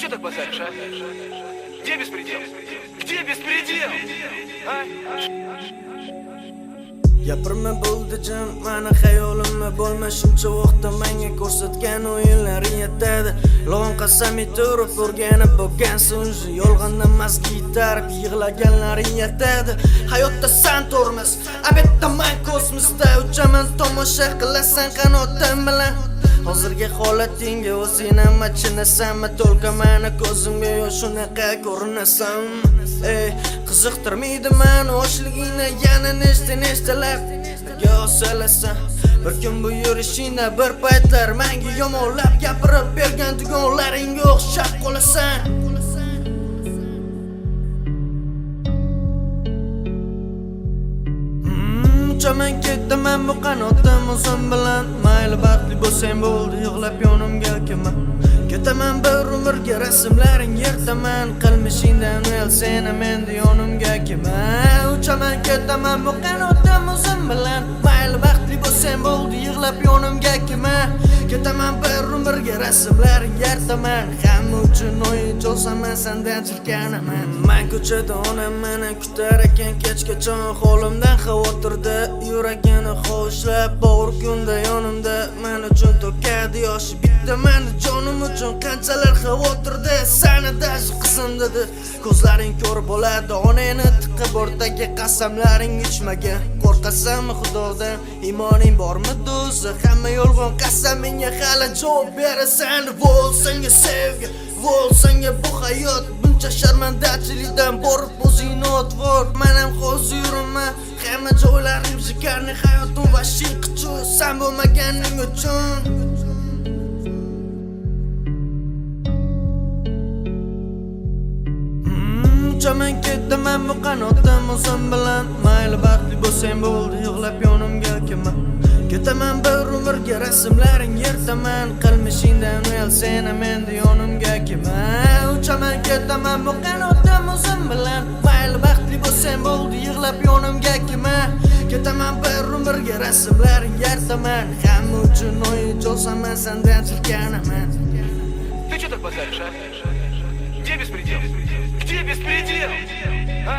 что так базаришь, а? Где беспредел? Где беспредел? А? Gapirma bo'ldi jim, mani xayolimni bo'lma shuncha vaqtda menga ko'rsatgan o'yinlaring yetadi. Lo'ng qasami turib o'rganib bo'lgansan, yolg'ondan mast gitarib yig'laganlaring yetadi. Hayotda san tormiz, abetda men kosmosda uchaman, tomosha qilasan qanotim bilan. Hozirgi holatingga o'zing ham achinasanmi, to'lqa meni ko'zimga yo'q shunaqa ko'rinasan. Qiziqtirmaydi meni yoshligingni yana nechtalar osalasan. Bir kun bu yurishingda bir paytlar menga yomonlab gapirib bergan tugonlaringga o'xshab qolasan. Uchaman ketaman bu qanotim o'zim bilan, mayli baxtli bo'lsang bo'ldi, yig'lab yonimga kelma. Ketaman bir umrga rasmlaring yertaman, qilmishingdan uyal seni menda yonimga kelma. Uchaman ketaman bu qanotim o'zim bilan, mayli baxtli bo'lsang bo'ldi, yig'lab yonimga kelma. Ketaman bir umrga rasmlaring yertaman, hamma uchun o'yin cho'saman sendan chirkanaman. Men ko'chada onam meni kutar ekan kechgacha, holimdan xavotirda yuragini xo'shlab, bor kunda yonimda men uchun to'kadi yoshi bitta meni jonim uchun qanchalar xavotirda. Seni dashi qizim dedi, ko'zlaring ko'r bo'ladi, onangni tiqib o'rtaga qasamlaring ichmagan. Qo'rqasanmi xudodan, imoning bormi do'zi? Hamma yolg'on qasamingga hali javob berasan. Bo'lsanga sevgi, bo'lsanga bu hayot, buncha sharmandachilikdan borib o'zingni otvor. Men ham hozir yuraman, hamma joylarim shikarni, hayotim vahshiy qichu, sen bo'lmaganing uchun. Uchaman ketaman bu qanotim o'zim bilan, mayli baxtli bo'lsang bo'ldi, yig'lab yonimga kelma. Ketaman bir umrga rasmlaring yertaman, qilmishingdan uyal seni menda yonimga kelma. Uchaman ketaman bu qanotim o'zim bilan, mayli baxtli bo'lsang bo'ldi, yig'lab yonimga kelma. Ketaman bir umrga rasmlaring yertaman, hamma uchun o'yin cho'saman sendan chirkanaman. Ты что так базаришь, а? Где беспредел? Где беспредел? А?